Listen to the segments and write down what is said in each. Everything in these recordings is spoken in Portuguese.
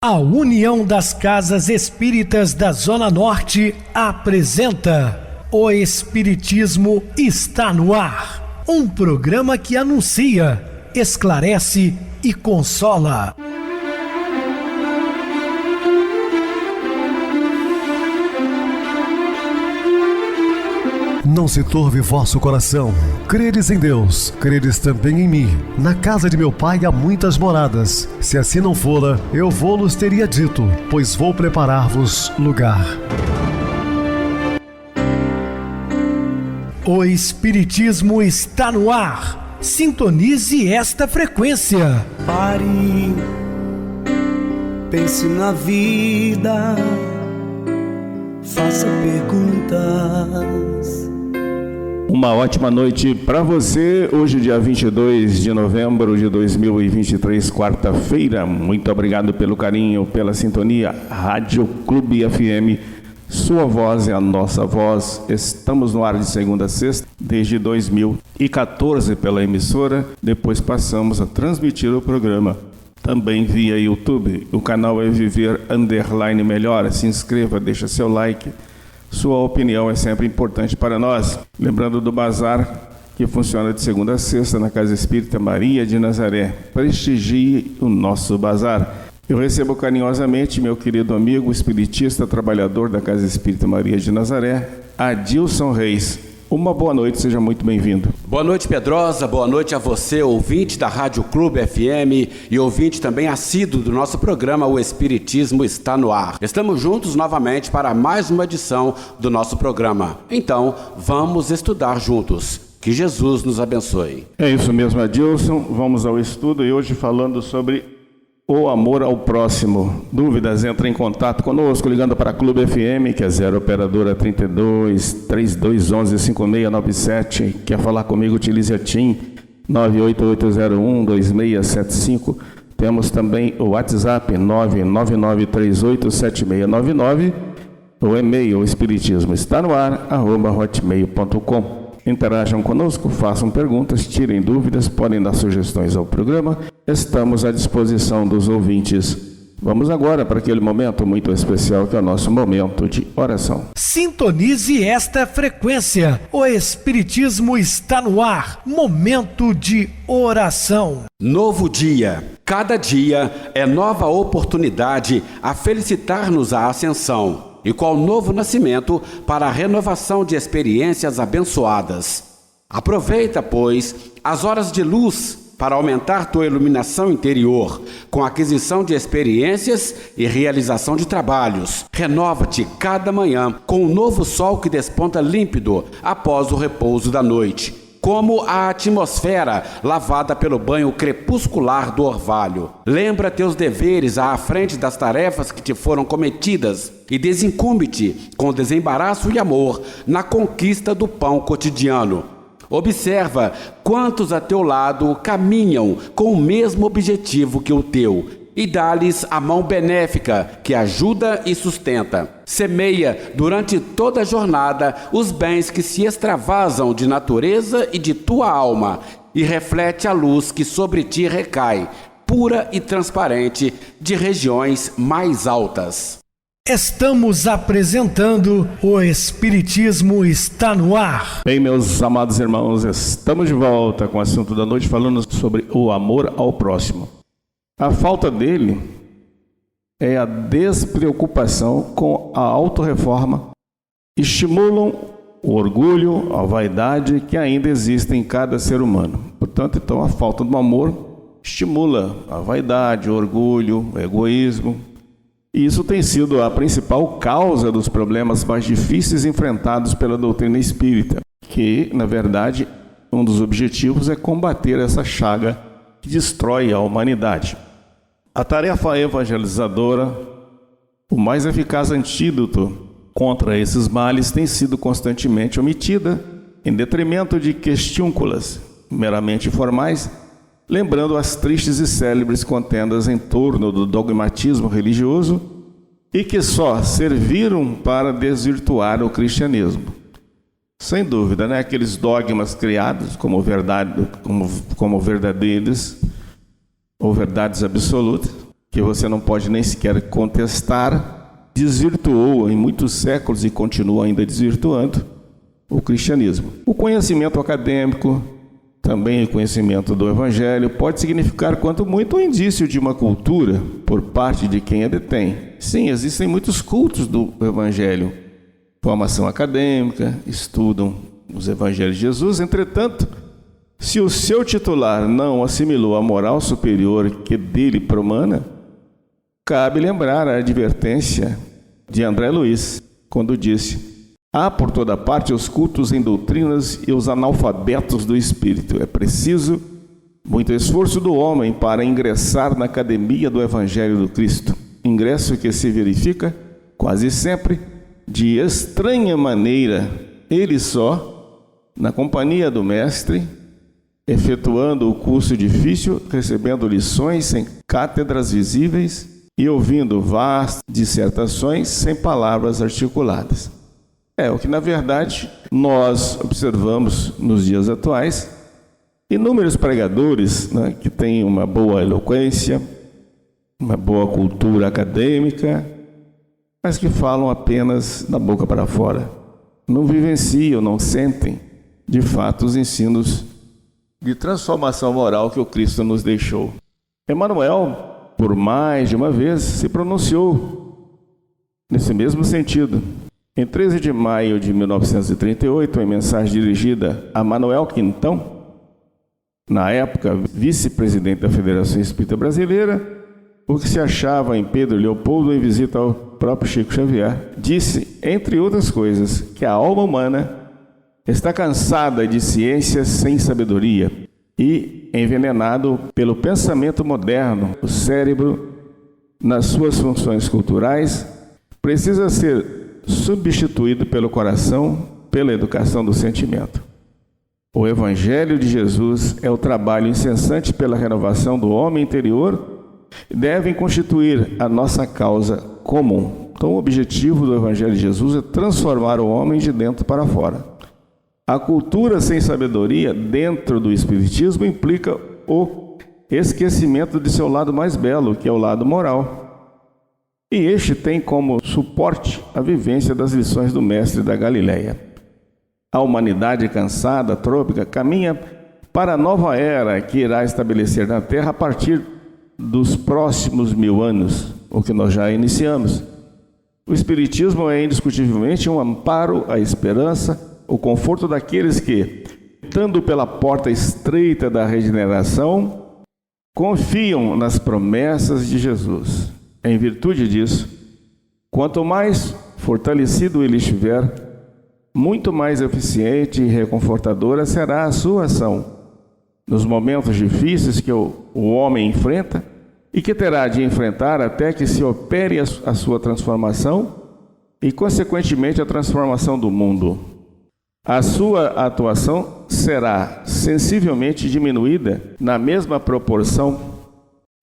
A União das Casas Espíritas da Zona Norte apresenta O Espiritismo está no ar, um programa que anuncia, esclarece e consola. Não se turve vosso coração. Credes em Deus, credes também em mim. Na casa de meu pai há muitas moradas. Se assim não fora, eu vou-los teria dito, pois vou preparar-vos lugar. O Espiritismo está no ar. Sintonize esta frequência. Pare, pense na vida, faça perguntas. Uma ótima noite para você, hoje dia 22 de novembro de 2023, quarta-feira. Muito obrigado pelo carinho, pela sintonia. Rádio Clube FM, sua voz é a nossa voz. Estamos no ar de segunda a sexta, desde 2014 pela emissora. Depois passamos a transmitir o programa também via YouTube. O canal é Viver _ Melhor. Se inscreva, deixa seu like. Sua opinião é sempre importante para nós. Lembrando do bazar que funciona de segunda a sexta na Casa Espírita Maria de Nazaré. Prestigie o nosso bazar. Eu recebo carinhosamente meu querido amigo espiritista, trabalhador da Casa Espírita Maria de Nazaré, Adilson Reis. Uma boa noite, seja muito bem-vindo. Boa noite, Pedrosa, boa noite a você, ouvinte da Rádio Clube FM e ouvinte também assíduo do nosso programa O Espiritismo está no ar. Estamos juntos novamente para mais uma edição do nosso programa. Então, vamos estudar juntos. Que Jesus nos abençoe. É isso mesmo, Adilson. Vamos ao estudo e hoje falando sobre o amor ao próximo. Dúvidas, entre em contato conosco ligando para a Clube FM, que é 0 operadora 32 3211 5697. Quer falar comigo? Utilize a TIM 98801 2675. Temos também o WhatsApp 999387699. O e-mail espiritismo está no ar @hotmail.com. Interajam conosco, façam perguntas, tirem dúvidas, podem dar sugestões ao programa. Estamos à disposição dos ouvintes. Vamos agora para aquele momento muito especial que é o nosso momento de oração. Sintonize esta frequência. O Espiritismo está no ar. Momento de oração. Novo dia. Cada dia é nova oportunidade a felicitar-nos a ascensão. E qual novo nascimento para a renovação de experiências abençoadas. Aproveita, pois, as horas de luz para aumentar tua iluminação interior, com aquisição de experiências e realização de trabalhos. Renova-te cada manhã com um novo sol que desponta límpido após o repouso da noite, como a atmosfera lavada pelo banho crepuscular do orvalho. Lembra teus deveres à frente das tarefas que te foram cometidas e desincumbe-te com desembaraço e amor na conquista do pão cotidiano. Observa quantos a teu lado caminham com o mesmo objetivo que o teu e dá-lhes a mão benéfica que ajuda e sustenta. Semeia durante toda a jornada os bens que se extravasam de natureza e de tua alma e reflete a luz que sobre ti recai, pura e transparente, de regiões mais altas. Estamos apresentando O Espiritismo está no ar. Bem, meus amados irmãos, estamos de volta com o assunto da noite falando sobre o amor ao próximo. A falta dele é a despreocupação com a autorreforma, estimulam o orgulho, a vaidade que ainda existe em cada ser humano. Portanto, então, a falta do amor estimula a vaidade, o orgulho, o egoísmo. E isso tem sido a principal causa dos problemas mais difíceis enfrentados pela doutrina espírita, que, na verdade, um dos objetivos é combater essa chaga que destrói a humanidade. A tarefa evangelizadora, o mais eficaz antídoto contra esses males, tem sido constantemente omitida em detrimento de questiúnculas meramente formais, lembrando as tristes e célebres contendas em torno do dogmatismo religioso e que só serviram para desvirtuar o cristianismo. Sem dúvida, né? Aqueles dogmas criados como verdade, como verdadeiros ou verdades absolutas, que você não pode nem sequer contestar, desvirtuou em muitos séculos e continua ainda desvirtuando o cristianismo. O conhecimento acadêmico, também o conhecimento do Evangelho, pode significar quanto muito um indício de uma cultura por parte de quem a detém. Sim, existem muitos cultos do Evangelho, formação acadêmica, estudam os Evangelhos de Jesus. Entretanto, se o seu titular não assimilou a moral superior que dele promana, cabe lembrar a advertência de André Luiz, quando disse: há por toda parte os cultos em doutrinas e os analfabetos do espírito. É preciso muito esforço do homem para ingressar na academia do Evangelho do Cristo. Ingresso que se verifica, quase sempre, de estranha maneira, ele só, na companhia do mestre, efetuando o curso difícil, recebendo lições sem cátedras visíveis e ouvindo vastas dissertações sem palavras articuladas. É o que, na verdade, nós observamos nos dias atuais. Inúmeros pregadores, né, que têm uma boa eloquência, uma boa cultura acadêmica, mas que falam apenas da boca para fora. Não vivenciam, não sentem, de fato, os ensinos de transformação moral que o Cristo nos deixou. Emmanuel, por mais de uma vez, se pronunciou nesse mesmo sentido. Em 13 de maio de 1938, em mensagem dirigida a Manuel Quintão, na época vice-presidente da Federação Espírita Brasileira, o que se achava em Pedro Leopoldo em visita ao próprio Chico Xavier, disse, entre outras coisas, que a alma humana está cansada de ciências sem sabedoria e envenenado pelo pensamento moderno. O cérebro, nas suas funções culturais, precisa ser substituído pelo coração, pela educação do sentimento. O Evangelho de Jesus é o trabalho incessante pela renovação do homem interior e devem constituir a nossa causa comum. Então, o objetivo do Evangelho de Jesus é transformar o homem de dentro para fora. A cultura sem sabedoria dentro do Espiritismo implica o esquecimento de seu lado mais belo, que é o lado moral. E este tem como suporte a vivência das lições do Mestre da Galileia. A humanidade cansada, trôpica, caminha para a nova era que irá estabelecer na Terra a partir dos próximos 1000 anos, o que nós já iniciamos. O Espiritismo é indiscutivelmente um amparo, a esperança, o conforto daqueles que, entrando pela porta estreita da regeneração, confiam nas promessas de Jesus. Em virtude disso, quanto mais fortalecido ele estiver, muito mais eficiente e reconfortadora será a sua ação nos momentos difíceis que o homem enfrenta e que terá de enfrentar até que se opere a sua transformação e, consequentemente, a transformação do mundo. A sua atuação será sensivelmente diminuída na mesma proporção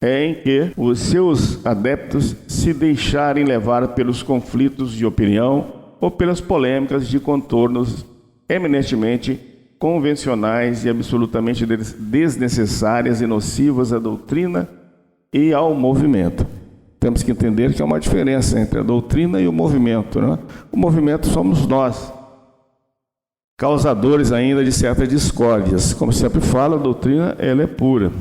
em que os seus adeptos se deixarem levar pelos conflitos de opinião ou pelas polêmicas de contornos eminentemente convencionais e absolutamente desnecessárias e nocivas à doutrina e ao movimento. Temos que entender que há uma diferença entre a doutrina e o movimento, né? O movimento somos nós, causadores ainda de certas discórdias. Como sempre falo, a doutrina ela é pura.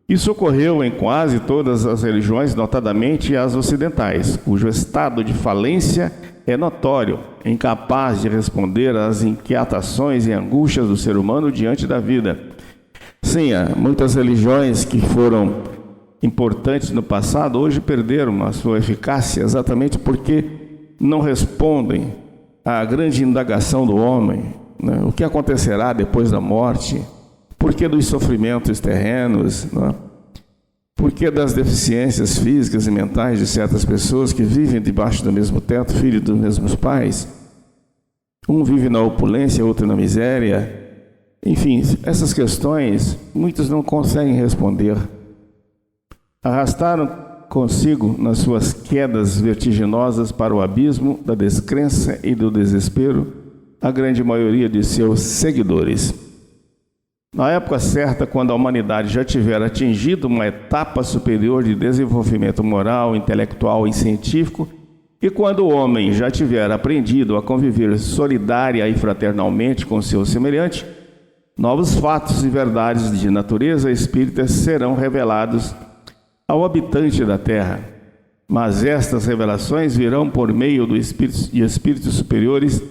Isso ocorreu em quase todas as religiões, notadamente as ocidentais, cujo estado de falência é notório, incapaz de responder às inquietações e angústias do ser humano diante da vida. Sim, há muitas religiões que foram importantes no passado, hoje perderam a sua eficácia exatamente porque não respondem à grande indagação do homem, né? O que acontecerá depois da morte? Por que dos sofrimentos terrenos? Né? Por que das deficiências físicas e mentais de certas pessoas que vivem debaixo do mesmo teto, filhos dos mesmos pais? Um vive na opulência, outro na miséria. Enfim, essas questões, muitos não conseguem responder. Arrastaram consigo, nas suas quedas vertiginosas para o abismo da descrença e do desespero, a grande maioria de seus seguidores. Na época certa, quando a humanidade já tiver atingido uma etapa superior de desenvolvimento moral, intelectual e científico, e quando o homem já tiver aprendido a conviver solidária e fraternalmente com seu semelhante, novos fatos e verdades de natureza espírita serão revelados ao habitante da Terra. Mas estas revelações virão por meio de espíritos superiores,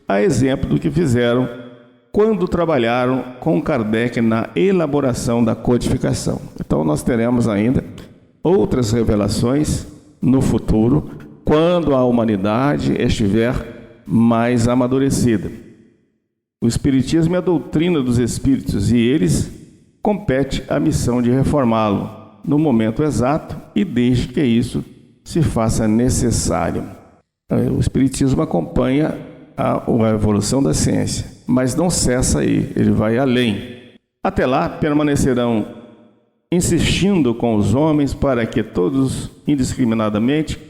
a exemplo do que fizeram quando trabalharam com Kardec na elaboração da codificação. Então nós teremos ainda outras revelações no futuro, quando a humanidade estiver mais amadurecida. O Espiritismo é a doutrina dos Espíritos e eles compete a missão de reformá-lo no momento exato e desde que isso se faça necessário. O Espiritismo acompanha a evolução da ciência, mas não cessa aí, ele vai além. Até lá permanecerão insistindo com os homens para que todos, indiscriminadamente,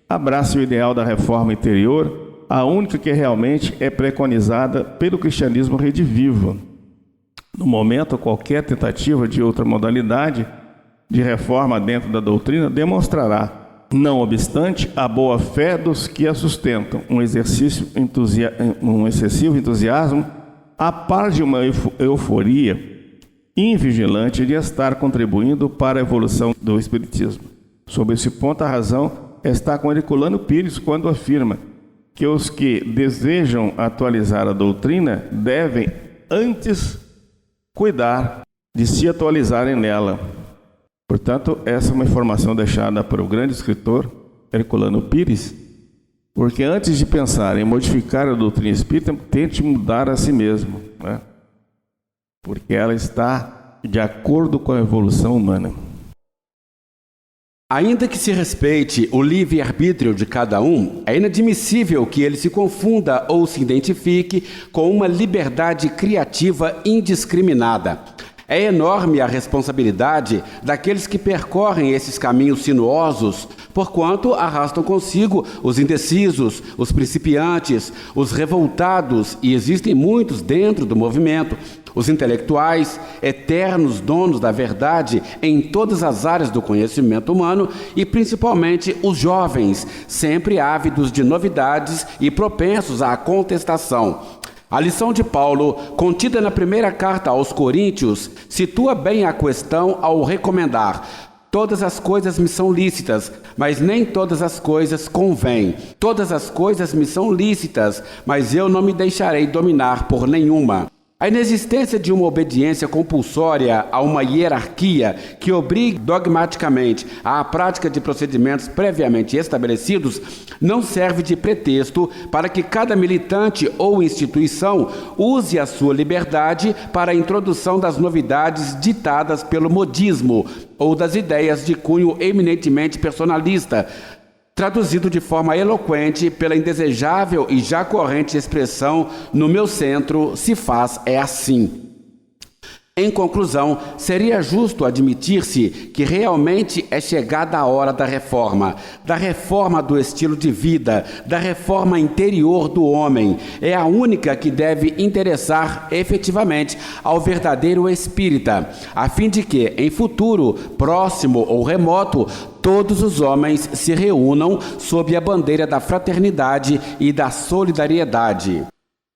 abracem o ideal da reforma interior, a única que realmente é preconizada pelo cristianismo redivivo. No momento, qualquer tentativa de outra modalidade de reforma dentro da doutrina demonstrará, não obstante, a boa fé dos que a sustentam, um excessivo entusiasmo, a par de uma euforia invigilante de estar contribuindo para a evolução do Espiritismo. Sob esse ponto, a razão está com Herculano Pires quando afirma que os que desejam atualizar a doutrina devem antes cuidar de se atualizarem nela. Portanto, essa é uma informação deixada por o grande escritor Herculano Pires, porque antes de pensar em modificar a doutrina espírita, tente mudar a si mesmo, né? Porque ela está de acordo com a evolução humana. Ainda que se respeite o livre-arbítrio de cada um, é inadmissível que ele se confunda ou se identifique com uma liberdade criativa indiscriminada. É enorme a responsabilidade daqueles que percorrem esses caminhos sinuosos, porquanto arrastam consigo os indecisos, os principiantes, os revoltados, e existem muitos dentro do movimento, os intelectuais, eternos donos da verdade em todas as áreas do conhecimento humano e principalmente os jovens, sempre ávidos de novidades e propensos à contestação. A lição de Paulo, contida na primeira carta aos Coríntios, situa bem a questão ao recomendar: todas as coisas me são lícitas, mas nem todas as coisas convêm. Todas as coisas me são lícitas, mas eu não me deixarei dominar por nenhuma. A inexistência de uma obediência compulsória a uma hierarquia que obrigue dogmaticamente à prática de procedimentos previamente estabelecidos não serve de pretexto para que cada militante ou instituição use a sua liberdade para a introdução das novidades ditadas pelo modismo ou das ideias de cunho eminentemente personalista, traduzido de forma eloquente pela indesejável e já corrente expressão "no meu centro se faz é assim". Em conclusão, seria justo admitir-se que realmente é chegada a hora da reforma do estilo de vida, da reforma interior do homem. É a única que deve interessar efetivamente ao verdadeiro espírita, a fim de que, em futuro, próximo ou remoto, todos os homens se reúnam sob a bandeira da fraternidade e da solidariedade.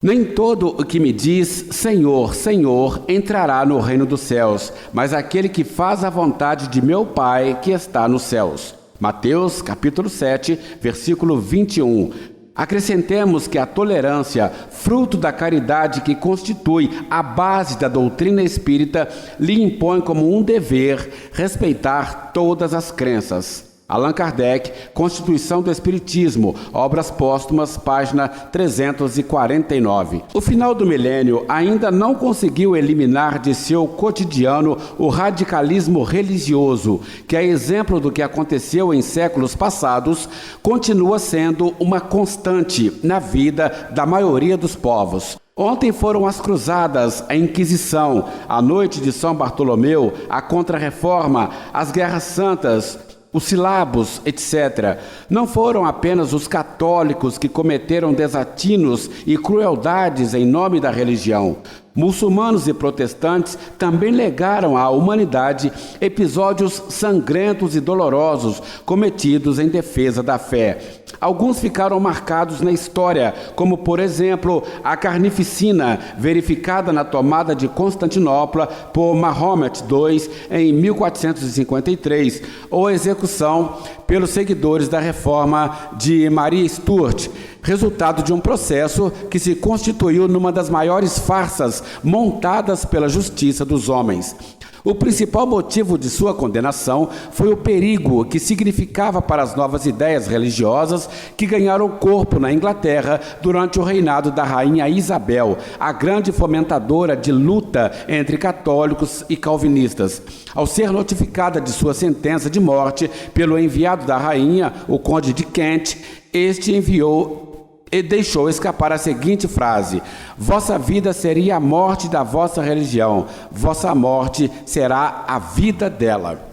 Nem todo o que me diz Senhor, Senhor entrará no reino dos céus, mas aquele que faz a vontade de meu Pai que está nos céus. Mateus capítulo 7, versículo 21. Acrescentemos que a tolerância, fruto da caridade que constitui a base da doutrina espírita, lhe impõe como um dever respeitar todas as crenças. Allan Kardec, Constituição do Espiritismo, Obras Póstumas, página 349. O final do milênio ainda não conseguiu eliminar de seu cotidiano o radicalismo religioso, que, a exemplo do que aconteceu em séculos passados, continua sendo uma constante na vida da maioria dos povos. Ontem foram as cruzadas, a Inquisição, a noite de São Bartolomeu, a Contra-Reforma, as Guerras Santas, os silabos, etc. Não foram apenas os católicos que cometeram desatinos e crueldades em nome da religião. Muçulmanos e protestantes também legaram à humanidade episódios sangrentos e dolorosos cometidos em defesa da fé. Alguns ficaram marcados na história, como, por exemplo, a carnificina verificada na tomada de Constantinopla por Mahomet II em 1453, ou a execução pelos seguidores da reforma de Maria Stuart, resultado de um processo que se constituiu numa das maiores farsas montadas pela justiça dos homens. O principal motivo de sua condenação foi o perigo que significava para as novas ideias religiosas que ganharam corpo na Inglaterra durante o reinado da rainha Isabel, a grande fomentadora de luta entre católicos e calvinistas. Ao ser notificada de sua sentença de morte pelo enviado da rainha, o conde de Kent, este enviou e deixou escapar a seguinte frase: vossa vida seria a morte da vossa religião, vossa morte será a vida dela.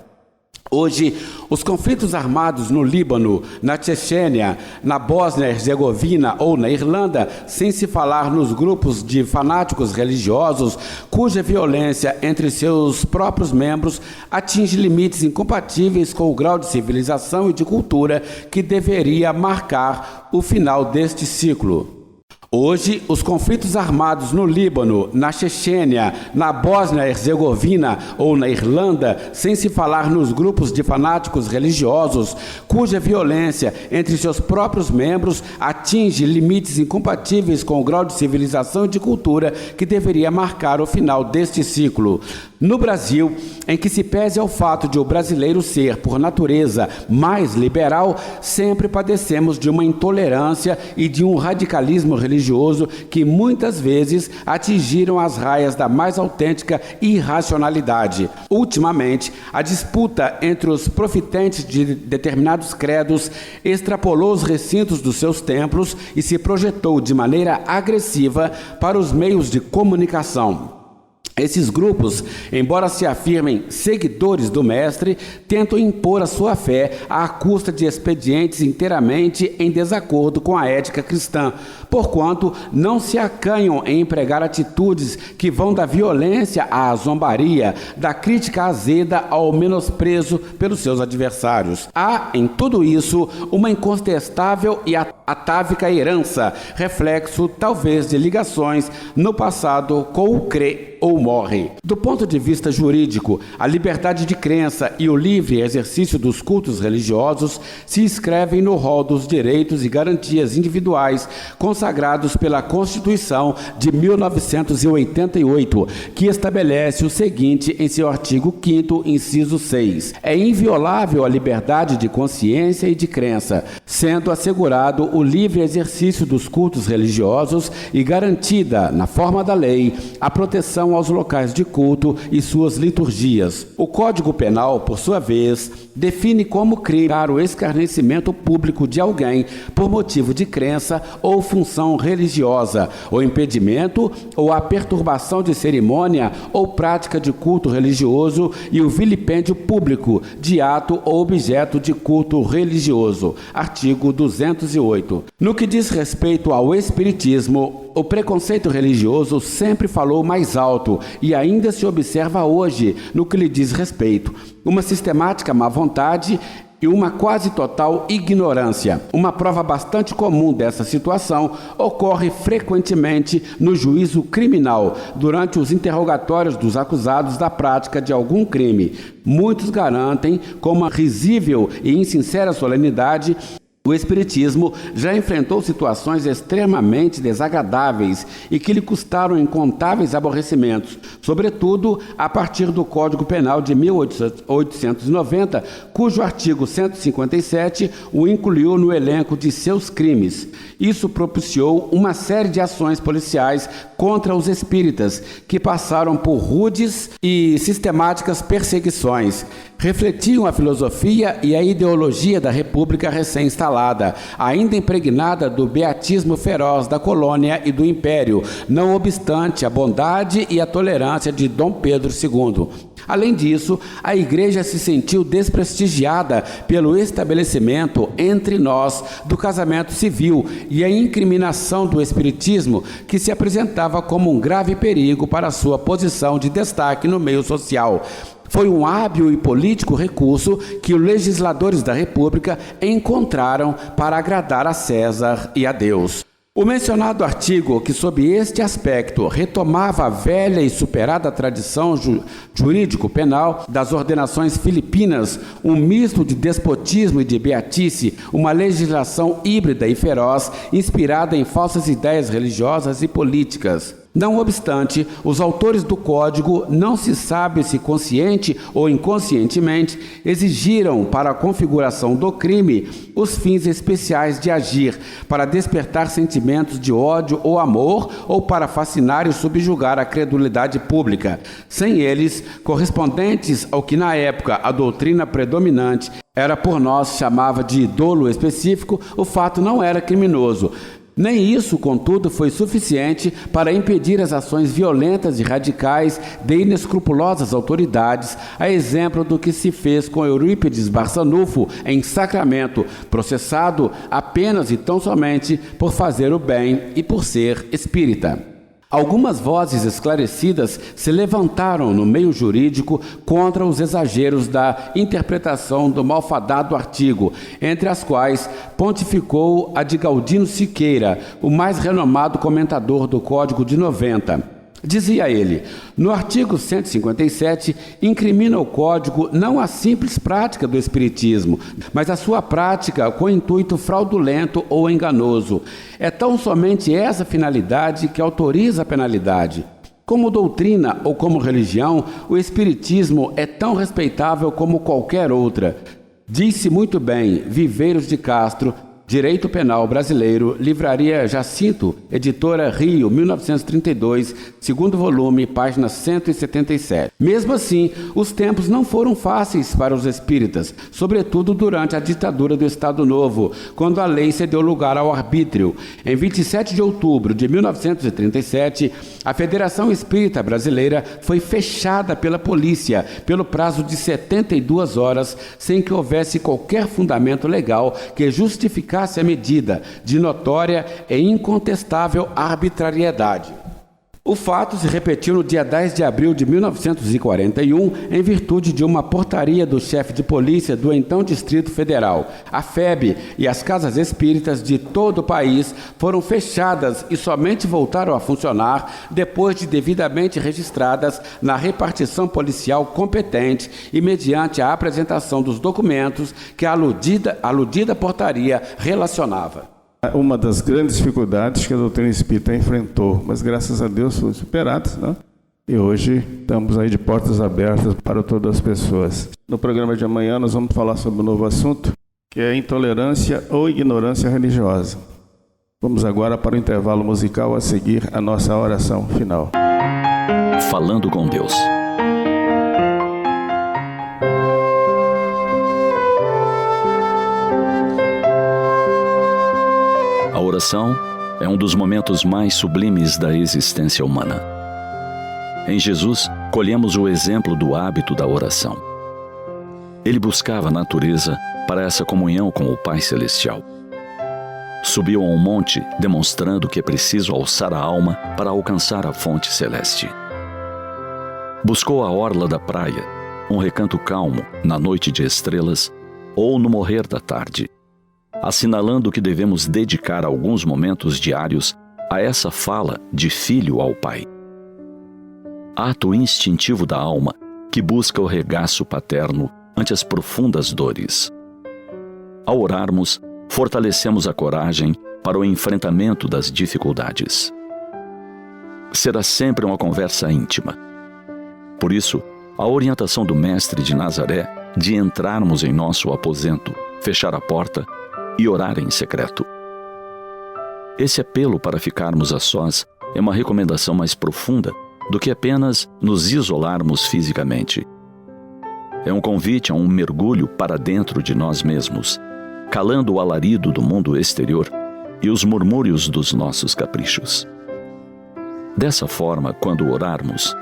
Hoje, os conflitos armados no Líbano, na Chechênia, na Bósnia-Herzegovina ou na Irlanda, sem se falar nos grupos de fanáticos religiosos, cuja violência entre seus próprios membros atinge limites incompatíveis com o grau de civilização e de cultura que deveria marcar o final deste ciclo. Hoje, os conflitos armados no Líbano, na Chechênia, na Bósnia-Herzegovina ou na Irlanda, sem se falar nos grupos de fanáticos religiosos, cuja violência entre seus próprios membros atinge limites incompatíveis com o grau de civilização e de cultura que deveria marcar o final deste ciclo. No Brasil, em que se pese ao fato de o brasileiro ser, por natureza, mais liberal, sempre padecemos de uma intolerância e de um radicalismo religioso que muitas vezes atingiram as raias da mais autêntica irracionalidade. Ultimamente, a disputa entre os profitentes de determinados credos extrapolou os recintos dos seus templos e se projetou de maneira agressiva para os meios de comunicação. Esses grupos, embora se afirmem seguidores do Mestre, tentam impor a sua fé à custa de expedientes inteiramente em desacordo com a ética cristã, porquanto não se acanham em empregar atitudes que vão da violência à zombaria, da crítica azeda ao menosprezo pelos seus adversários. Há, em tudo isso, uma incontestável e atávica herança, reflexo, talvez, de ligações no passado com o crê ou morre. Do ponto de vista jurídico, a liberdade de crença e o livre exercício dos cultos religiosos se inscrevem no rol dos direitos e garantias individuais consagrados pela Constituição de 1988, que estabelece o seguinte em seu artigo 5º, inciso 6. É inviolável a liberdade de consciência e de crença, sendo assegurado o livre exercício dos cultos religiosos e garantida, na forma da lei, a proteção aos locais de culto e suas liturgias. O Código Penal, por sua vez, define como crime o escarnecimento público de alguém por motivo de crença ou função religiosa, o impedimento ou a perturbação de cerimônia ou prática de culto religioso e o vilipêndio público de ato ou objeto de culto religioso. Artigo 208. No que diz respeito ao espiritismo, o preconceito religioso sempre falou mais alto e ainda se observa hoje no que lhe diz respeito. Uma sistemática má vontade e uma quase total ignorância. Uma prova bastante comum dessa situação ocorre frequentemente no juízo criminal, durante os interrogatórios dos acusados da prática de algum crime. Muitos garantem, com uma risível e insincera solenidade, o Espiritismo já enfrentou situações extremamente desagradáveis e que lhe custaram incontáveis aborrecimentos, sobretudo a partir do Código Penal de 1890, cujo artigo 157 o incluiu no elenco de seus crimes. Isso propiciou uma série de ações policiais contra os espíritas, que passaram por rudes e sistemáticas perseguições. Refletiam a filosofia e a ideologia da República recém-instalada. instalada, ainda impregnada do beatismo feroz da colônia e do império, não obstante a bondade e a tolerância de Dom Pedro II. Além disso, a Igreja se sentiu desprestigiada pelo estabelecimento entre nós do casamento civil e a incriminação do espiritismo, que se apresentava como um grave perigo para sua posição de destaque no meio social. Foi um hábil e político recurso que os legisladores da República encontraram para agradar a César e a Deus. O mencionado artigo, que sob este aspecto retomava a velha e superada tradição jurídico-penal das ordenações filipinas, um misto de despotismo e de beatice, uma legislação híbrida e feroz, inspirada em falsas ideias religiosas e políticas. Não obstante, os autores do Código, não se sabe se consciente ou inconscientemente, exigiram para a configuração do crime os fins especiais de agir, para despertar sentimentos de ódio ou amor, ou para fascinar e subjugar a credulidade pública. Sem eles, correspondentes ao que na época a doutrina predominante era por nós chamava de dolo específico, o fato não era criminoso. Nem isso, contudo, foi suficiente para impedir as ações violentas e radicais de inescrupulosas autoridades, a exemplo do que se fez com Eurípides Barçanufo em Sacramento, processado apenas e tão somente por fazer o bem e por ser espírita. Algumas vozes esclarecidas se levantaram no meio jurídico contra os exageros da interpretação do malfadado artigo, entre as quais pontificou a de Galdino Siqueira, o mais renomado comentador do Código de 90. Dizia ele: no artigo 157, incrimina o Código não a simples prática do espiritismo, mas a sua prática com intuito fraudulento ou enganoso. É tão somente essa finalidade que autoriza a penalidade. Como doutrina ou como religião, o espiritismo é tão respeitável como qualquer outra. Disse muito bem Viveiros de Castro, Direito Penal Brasileiro, Livraria Jacinto, Editora Rio, 1932, segundo volume, página 177. Mesmo assim, os tempos não foram fáceis para os espíritas, sobretudo durante a ditadura do Estado Novo, quando a lei cedeu lugar ao arbítrio. Em 27 de outubro de 1937, a Federação Espírita Brasileira foi fechada pela polícia pelo prazo de 72 horas, sem que houvesse qualquer fundamento legal que justificasse a medida de notória e incontestável arbitrariedade. O fato se repetiu no dia 10 de abril de 1941, em virtude de uma portaria do chefe de polícia do então Distrito Federal. A FEB e as casas espíritas de todo o país foram fechadas e somente voltaram a funcionar depois de devidamente registradas na repartição policial competente e mediante a apresentação dos documentos que a aludida portaria relacionava. Uma das grandes dificuldades que a doutrina espírita enfrentou, mas graças a Deus foi superada, né? E hoje estamos aí de portas abertas para todas as pessoas. No programa de amanhã nós vamos falar sobre um novo assunto, que é a intolerância ou ignorância religiosa. Vamos agora para o intervalo musical, a seguir a nossa oração final. Falando com Deus. A oração é um dos momentos mais sublimes da existência humana. Em Jesus, colhemos o exemplo do hábito da oração. Ele buscava a natureza para essa comunhão com o Pai Celestial. Subiu a um monte, demonstrando que é preciso alçar a alma para alcançar a fonte celeste. Buscou a orla da praia, um recanto calmo, na noite de estrelas ou no morrer da tarde, assinalando que devemos dedicar alguns momentos diários a essa fala de filho ao Pai. Ato instintivo da alma que busca o regaço paterno ante as profundas dores. Ao orarmos, fortalecemos a coragem para o enfrentamento das dificuldades. Será sempre uma conversa íntima. Por isso, a orientação do Mestre de Nazaré de entrarmos em nosso aposento, fechar a porta e orar em secreto. Esse apelo para ficarmos a sós é uma recomendação mais profunda do que apenas nos isolarmos fisicamente. É um convite a um mergulho para dentro de nós mesmos, calando o alarido do mundo exterior e os murmúrios dos nossos caprichos. Dessa forma, quando orarmos,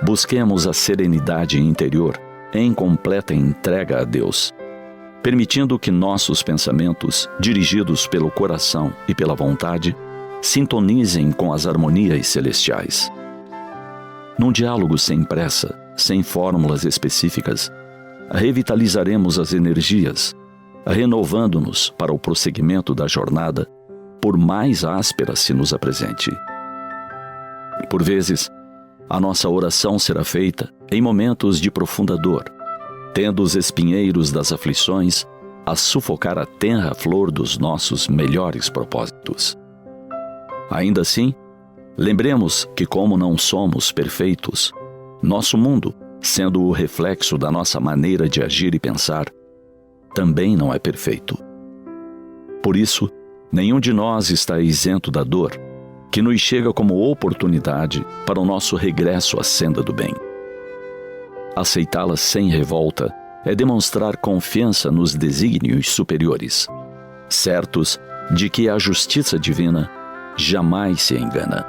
busquemos a serenidade interior em completa entrega a Deus, permitindo que nossos pensamentos, dirigidos pelo coração e pela vontade, sintonizem com as harmonias celestiais. Num diálogo sem pressa, sem fórmulas específicas, revitalizaremos as energias, renovando-nos para o prosseguimento da jornada, por mais áspera se nos apresente. Por vezes, a nossa oração será feita em momentos de profunda dor, tendo os espinheiros das aflições a sufocar a tenra flor dos nossos melhores propósitos. Ainda assim, lembremos que, como não somos perfeitos, nosso mundo, sendo o reflexo da nossa maneira de agir e pensar, também não é perfeito. Por isso, nenhum de nós está isento da dor, que nos chega como oportunidade para o nosso regresso à senda do bem. Aceitá-la sem revolta é demonstrar confiança nos desígnios superiores, certos de que a justiça divina jamais se engana.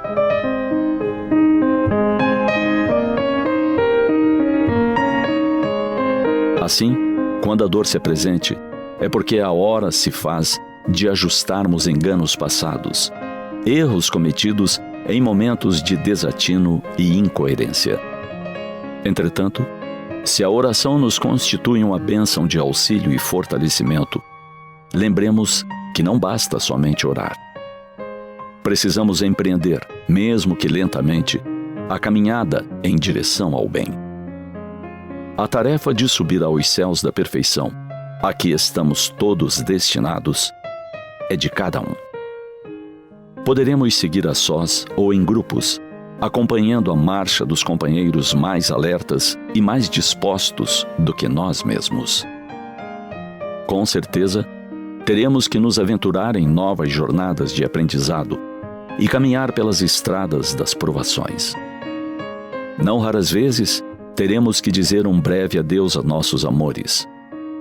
Assim, quando a dor se apresente, é porque a hora se faz de ajustarmos enganos passados, erros cometidos em momentos de desatino e incoerência. Entretanto, se a oração nos constitui uma bênção de auxílio e fortalecimento, lembremos que não basta somente orar. Precisamos empreender, mesmo que lentamente, a caminhada em direção ao bem. A tarefa de subir aos céus da perfeição, a que estamos todos destinados, é de cada um. Poderemos seguir a sós ou em grupos, acompanhando a marcha dos companheiros mais alertas e mais dispostos do que nós mesmos. Com certeza, teremos que nos aventurar em novas jornadas de aprendizado e caminhar pelas estradas das provações. Não raras vezes, teremos que dizer um breve adeus a nossos amores,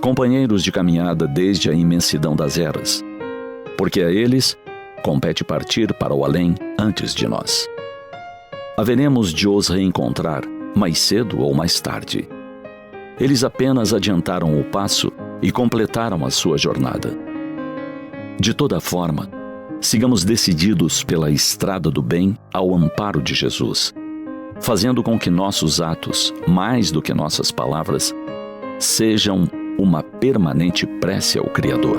companheiros de caminhada desde a imensidão das eras, porque a eles compete partir para o além antes de nós. Haveremos de os reencontrar mais cedo ou mais tarde. Eles apenas adiantaram o passo e completaram a sua jornada. De toda forma, sigamos decididos pela estrada do bem ao amparo de Jesus, fazendo com que nossos atos, mais do que nossas palavras, sejam uma permanente prece ao Criador.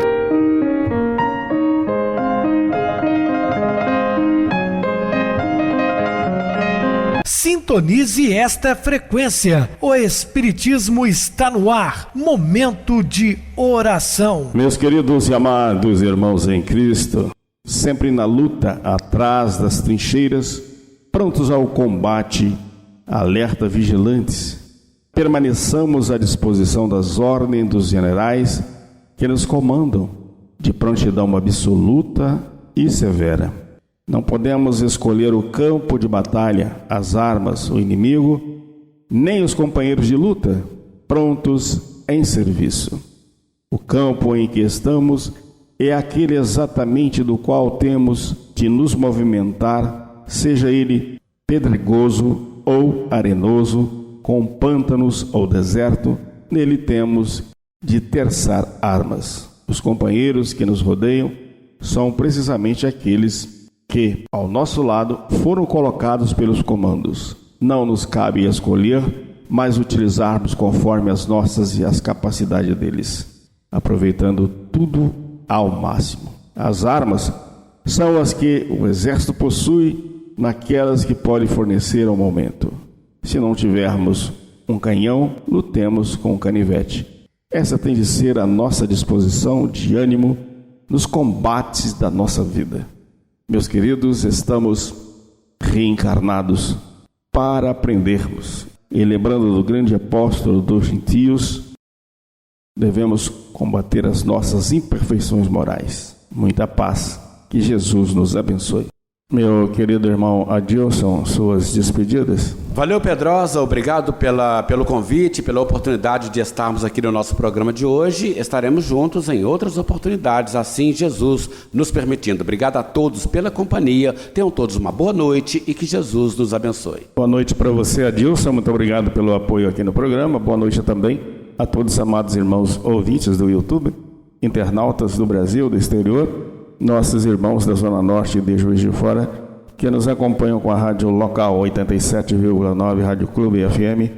Sintonize esta frequência. O Espiritismo está no ar. Momento de oração. Meus queridos e amados irmãos em Cristo, sempre na luta atrás das trincheiras, prontos ao combate, alerta vigilantes, permaneçamos à disposição das ordens dos generais que nos comandam, de prontidão absoluta e severa. Não podemos escolher o campo de batalha, as armas, o inimigo, nem os companheiros de luta, prontos em serviço. O campo em que estamos é aquele exatamente do qual temos de nos movimentar, seja ele pedregoso ou arenoso, com pântanos ou deserto, nele temos de terçar armas. Os companheiros que nos rodeiam são precisamente aqueles que, ao nosso lado, foram colocados pelos comandos. Não nos cabe escolher, mas utilizarmos conforme as nossas e as capacidades deles, aproveitando tudo ao máximo. As armas são as que o exército possui, naquelas que pode fornecer ao momento. Se não tivermos um canhão, lutemos com um canivete. Essa tem de ser a nossa disposição de ânimo nos combates da nossa vida. Meus queridos, estamos reencarnados para aprendermos. E lembrando do grande apóstolo dos gentios, devemos combater as nossas imperfeições morais. Muita paz, que Jesus nos abençoe. Meu querido irmão Adilson, suas despedidas. Valeu, Pedrosa, obrigado pelo convite, pela oportunidade de estarmos aqui no nosso programa de hoje. Estaremos juntos em outras oportunidades, assim Jesus nos permitindo. Obrigado a todos pela companhia, tenham todos uma boa noite e que Jesus nos abençoe. Boa noite para você, Adilson, muito obrigado pelo apoio aqui no programa. Boa noite também a todos os amados irmãos ouvintes do YouTube, internautas do Brasil, do exterior, nossos irmãos da Zona Norte e de Juiz de Fora, que nos acompanham com a rádio local 87,9 Rádio Clube FM.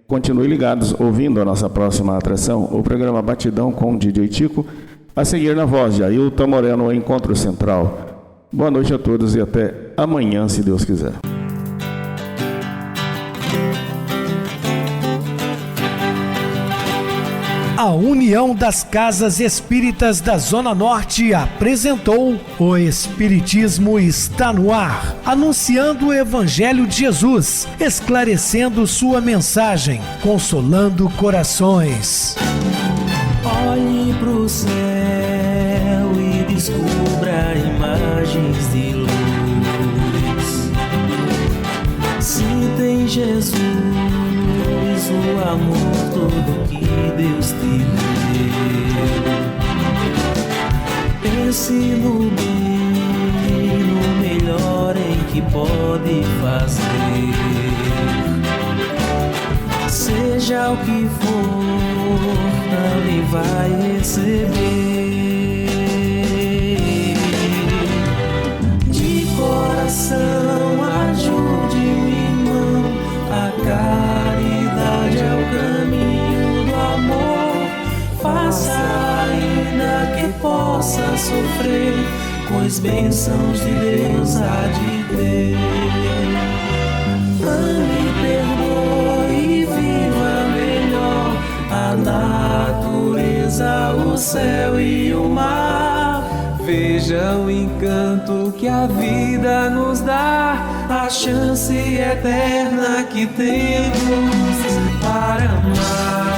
Continue ligados, ouvindo a nossa próxima atração, o programa Batidão com DJ Tico, a seguir na voz de Ailton Moreno, Encontro Central. Boa noite a todos e até amanhã, se Deus quiser. A União das Casas Espíritas da Zona Norte apresentou O Espiritismo Está no Ar, anunciando o Evangelho de Jesus, esclarecendo sua mensagem, consolando corações. Olhe pro céu e descubra imagens de luz. Se tem Jesus, o amor todo que Deus te deu. Pense no bem, no melhor em que pode fazer. Seja o que for, também vai receber. De coração, ajude o irmão, a caridade é o caminho do amor. Faça ainda que possa sofrer, pois bênçãos de Deus há de ter. Ame, perdoe e viva melhor a natureza, o céu e o mar. Veja o encanto que a vida nos dá, a chance eterna que temos para amar.